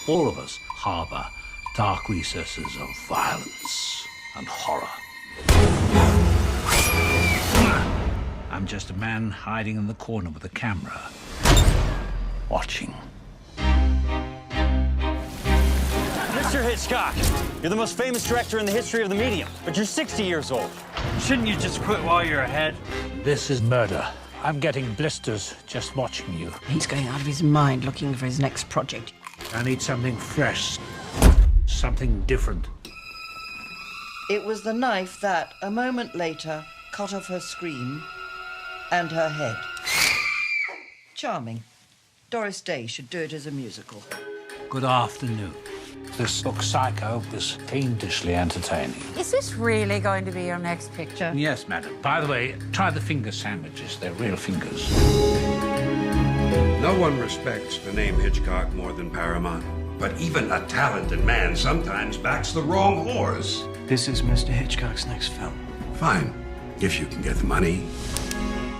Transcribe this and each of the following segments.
All of us harbour dark recesses of violence and horror. I'm just a man hiding in the corner with a camera, watching. Mr. Hitchcock, you're the most famous director in the history of the medium, but you're 60 years old. Shouldn't you just quit while you're ahead? This is murder. I'm getting blisters just watching you. He's going out of his mind looking for his next project. I need something fresh, something different. It was the knife that, a moment later, cut off her scream and her head. Charming. Doris Day should do it as a musical. Good afternoon. This book, Psycho, is fiendishly entertaining. Is this really going to be your next picture? Yes, madam. By the way, try the finger sandwiches. They're real fingers. No one respects the name Hitchcock more than Paramount. But even a talented man sometimes backs the wrong horse. This is Mr. Hitchcock's next film. Fine, if you can get the money.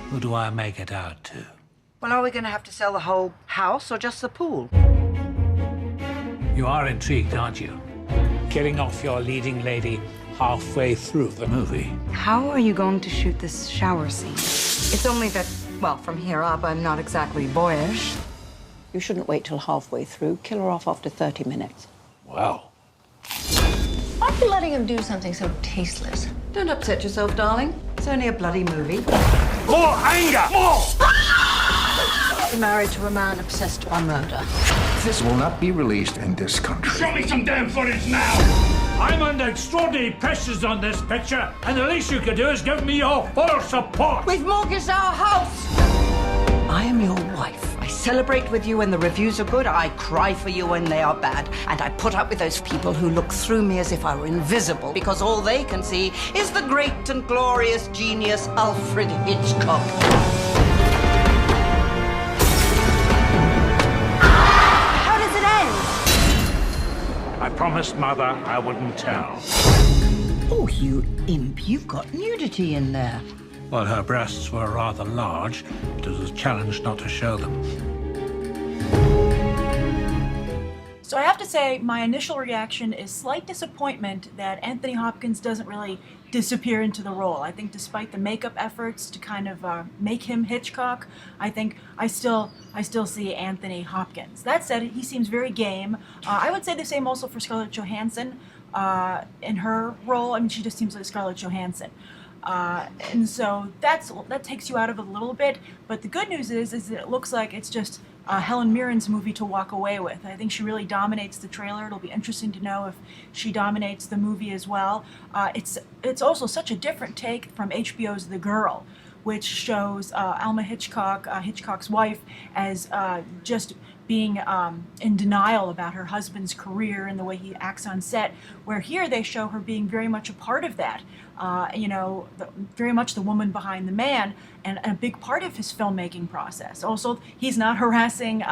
Who do I make it out to? Well, are we going to have to sell the whole house or just the pool? You are intrigued, aren't you? Killing off your leading lady halfway through the movie. How are you going to shoot this shower scene? It's only that, well, from here up, I'm not exactly boyish. You shouldn't wait till halfway through. Kill her off after 30 minutes. Well, Why are you letting him do something so tasteless? Don't upset yourself, darling. It's only a bloody movie. More anger! More! You're married to a man obsessed by murder. This will not be released in this country. Show me some damn footage now! I'm under extraordinary pressures on this picture, and the least you could do is give me your full support. We've mortgaged our house! I am your wife. I celebrate with you when the reviews are good. I cry for you when they are bad. And I put up with those people who look through me as if I were invisible because all they can see is the great and glorious genius Alfred Hitchcock. How does it end? I promised Mother I wouldn't tell. Oh, you imp. You've got nudity in there. Well, her breasts were rather large. It was a challenge not to show them. So I have to say, my initial reaction is slight disappointment that Anthony Hopkins doesn't really disappear into the role. I think despite the makeup efforts to kind of make him Hitchcock, I think I still see Anthony Hopkins. That said, he seems very game. I would say the same also for Scarlett Johansson in her role. I mean, she just seems like Scarlett Johansson. And so that takes you out of it a little bit. But the good news is that it looks like it's just Helen Mirren's movie to walk away with. I think she really dominates the trailer. It'll be interesting to know if she dominates the movie as well. It's also such a different take from HBO's The Girl, which shows Alma Hitchcock, Hitchcock's wife, as just being in denial about her husband's career and the way he acts on set, where here they show her being very much a part of that. Very much the woman behind the man, and a big part of his filmmaking process. Also, he's not harassing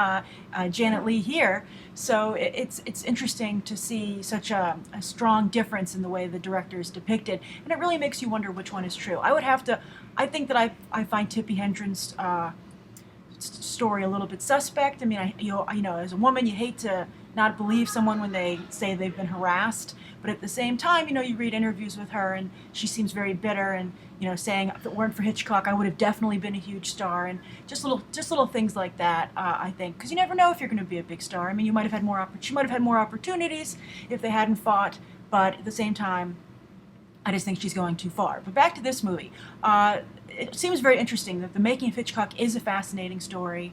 Janet Leigh here, so it's interesting to see such a strong difference in the way the director is depicted, and it really makes you wonder which one is true. I think that I find Tippi Hedren's story a little bit suspect. I mean, as a woman, you hate to not believe someone when they say they've been harassed, but at the same time, you read interviews with her and she seems very bitter and, saying if it weren't for Hitchcock, I would have definitely been a huge star, and just little things like that, I think, because you never know if you're going to be a big star. I mean, she might have had more opportunities if they hadn't fought, but at the same time, I just think she's going too far. But back to this movie. It seems very interesting that the making of Hitchcock is a fascinating story.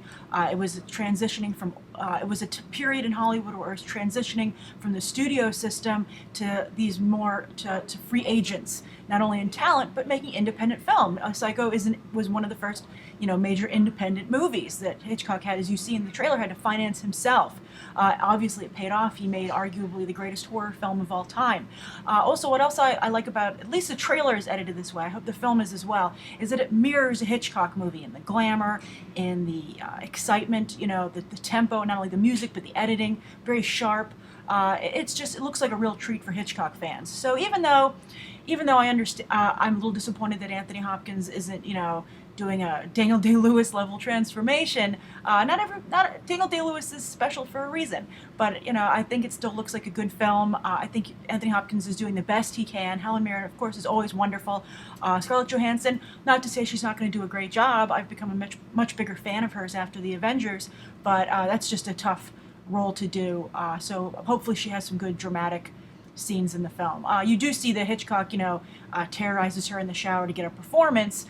It was transitioning from, it was a period in Hollywood where it was transitioning from the studio system to these more, to free agents, not only in talent, but making independent film. Psycho was one of the first, major independent movies that Hitchcock had, as you see in the trailer, had to finance himself. Obviously it paid off. He made arguably the greatest horror film of all time. Also, what else I like about, at least the trailer is edited this way, I hope the film is as well, is that it mirrors a Hitchcock movie in the glamour, in the excitement, the tempo, not only the music, but the editing, very sharp. It looks like a real treat for Hitchcock fans. So even though I understand, I'm a little disappointed that Anthony Hopkins isn't, doing a Daniel Day-Lewis level transformation. Not Daniel Day-Lewis is special for a reason, but I think it still looks like a good film. I think Anthony Hopkins is doing the best he can. Helen Mirren, of course, is always wonderful. Scarlett Johansson, not to say she's not going to do a great job. I've become a much bigger fan of hers after the Avengers, but that's just a tough role to do. So hopefully she has some good dramatic scenes in the film. You do see that Hitchcock, terrorizes her in the shower to get a performance.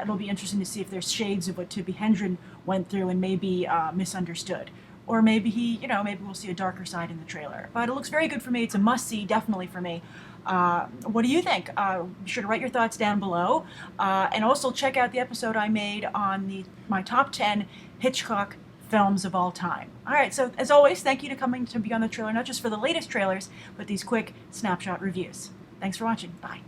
It'll be interesting to see if there's shades of what Tippi Hedren went through and maybe misunderstood. Or maybe maybe we'll see a darker side in the trailer. But it looks very good for me. It's a must-see, definitely for me. What do you think? Be sure to write your thoughts down below. And also check out the episode I made on my top 10 Hitchcock films of all time. All right, so as always, thank you to coming to be on the trailer, not just for the latest trailers, but these quick snapshot reviews. Thanks for watching. Bye.